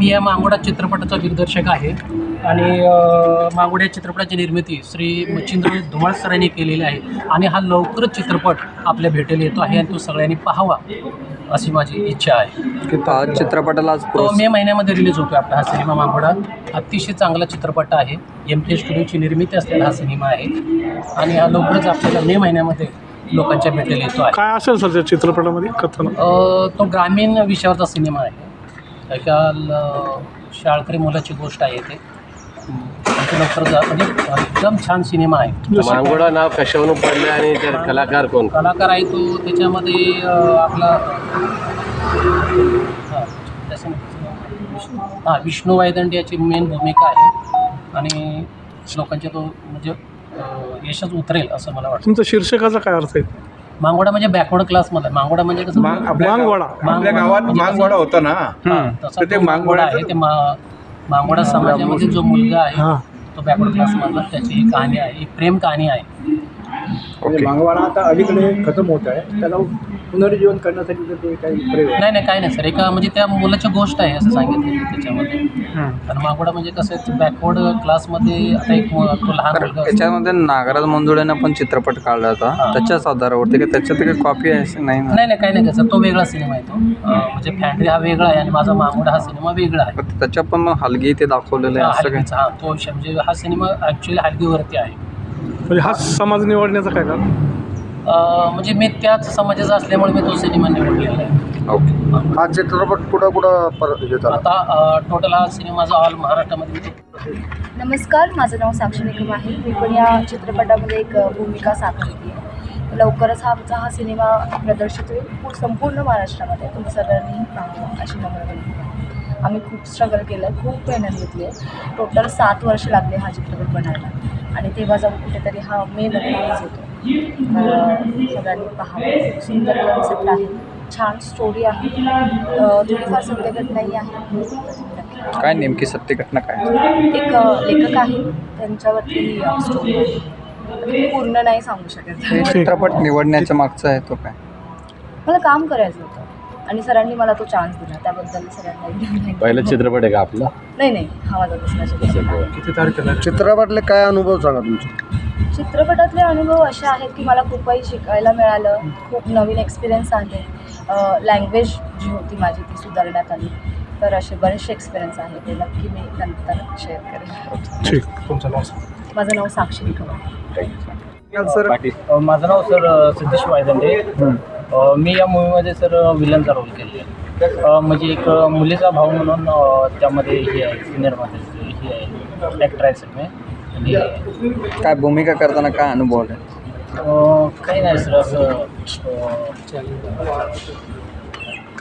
मी या मांगोडा चित्रपटाचा दिग्दर्शक आहे आणि मांगोडा या चित्रपटाची निर्मिती श्री मच्छिंद्र धुमाळ सरांनी केलेली आहे आणि हा लवकरच चित्रपट आपल्या भेटेला येतो आहे आणि तो सगळ्यांनी पाहावा अशी माझी इच्छा आहे. चित्रपटाला तो मे महिन्यामध्ये रिलीज होतो आपला हा सिनेमा मांगोडा. अतिशय चांगला चित्रपट आहे. MK स्टुडिओची निर्मिती असलेला हा सिनेमा आहे आणि हा लवकरच आपल्याला मे महिन्यामध्ये लोकांच्या भेटेला येतो आहे. काय असेल सर त्या चित्रपटामध्ये कथन? तो ग्रामीण विषयावरचा सिनेमा आहे. एका शाळकरी मुलाची गोष्ट आहे ते. ते लवकर म्हणजे एकदम छान सिनेमा आहे. मांगोडा नाव कशावरून पडले आणि त्यात कलाकार कोण? कलाकार आहे तो त्याच्यामध्ये आपला विष्णू वायदंडे याची मेन भूमिका आहे आणि लोकांच्या तो म्हणजे यशच उतरेल असं मला वाटतं. तुमचं शीर्षकाचा काय अर्थ आहे? मांगोडा म्हणजे बॅकवर्ड क्लासमध्ये. मांगोडा म्हणजे कसं मांगोडा आपल्या गावात मांगोडा होता ना, तसा ते मांगोडा आहे. ते मांगोडा समाजामध्ये जो मुलगा आहे तो बॅकवर्ड क्लासमधला, त्याची ही कहाणी आहे, एक प्रेम कहाणी आहे. मांगोडा आता अलीकडे खतम होत आहे, त्याला पुनर्जीवन करण्यासाठी ते काही प्रयोग? नाही काही नाही सर. एका म्हणजे त्या मुलाची गोष्ट आहे असं सांगितलं त्याच्यामध्ये. कारण मांगोडा म्हणजे कसं बॅकवर्ड क्लासमध्ये आता एक तो लहान मुलगा. त्याच्यामध्ये नागराज मंजुळेनं पण चित्रपट काढला होता त्याच्याच आधारावरती, की त्याच्यात काही कॉपी आहे? नाही काही नाही कसं. तो वेगळा सिनेमा आहे तो. म्हणजे फॅन्ड्री हा वेगळा आहे आणि माझा मांगोडा हा सिनेमा वेगळा आहे. त्याच्यात पण मग हलगी ते दाखवलेलं आहे असं काही? हा तो म्हणजे हा सिनेमा ॲक्च्युली हलगीवरती आहे. म्हणजे हा समाज निवडण्याचा काय कारण? म्हणजे मी त्याच समाजाचा असल्यामुळे मी तो सिनेमा निवडलेला आहे. ओके. हा चित्रपट कुठं आता टोटल हा सिनेमा जो ऑल महाराष्ट्रामध्ये. नमस्कार, माझं नाव साक्षी निकम आहे. मी पण या चित्रपटामध्ये एक भूमिका साकारली आहे. लवकरच हा सिनेमा प्रदर्शित होईल संपूर्ण महाराष्ट्रामध्ये. तुम्ही सर्वांनी पाहावं अशी नम्र विनंती आहे. आम्ही खूप स्ट्रगल केलं आहे, खूप मेहनत घेतली आहे. टोटल 7 वर्ष लागले हा चित्रपट बनायला आणि तेव्हा जाऊन कुठेतरी हा मेमध्ये रिलीज होतो. सगळ्यांनी पाहावं. खूप सुंदर कन्सेप्ट आहे, छान स्टोरी आहे, थोडीफार सत्य घटनाही आहे. काय नेमकी सत्य घटना काय? एक लेखक आहे, त्यांच्यावरती स्टोरी आहे. मी पूर्ण नाही सांगू शकत. चित्रपट निवडण्याच्या मागचा आहे तो काय? मला काम करायचं होतं आणि सरांनी मला तो चान्स दिला, त्याबद्दल सरांना पहिला चित्रपट आहे का आपला? नाही हा माझा दुसरा चित्रपट. किती तारखेला चित्रपटातले काय अनुभव सांगा तुमचे? चित्रपटातले अनुभव असे आहेत की मला खूप काही शिकायला मिळालं. खूप नवीन एक्सपिरियन्स आले. लँग्वेज जी होती माझी ती सुधारण्यात आली. तर असे बरेचसे एक्सपिरियन्स आहे, ते नक्की मी नंतर शेअर करेन. ठीक. तुमचं नाव? माझं नाव साक्षी निकम आहे. सर माझं नाव सर सिद्धेश वायदंडे. मी या मूवीमध्ये सर विलनचा रोल केले आहे. म्हणजे एक मुलीचा भाऊ म्हणून त्यामध्ये हे आहे, सिनियरमध्ये हे आहे, ॲक्टर आहे सर मी. काय भूमिका करताना काय अनुभव आला? काही नाही सर असं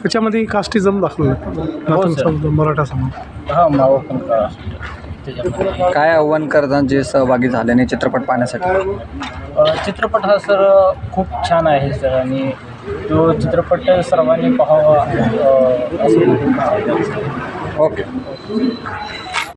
त्याच्यामध्ये कास्टिझम दाखवलं मराठा समाज. हां मावळ पण त्याच्यामध्ये. काय आव्हान करताना जे सहभागी झाल्याने चित्रपट पाहण्यासाठी? चित्रपट हा सर खूप छान आहे सर आणि तो चित्रपट सर्वांनी पाहावा असं. ओके.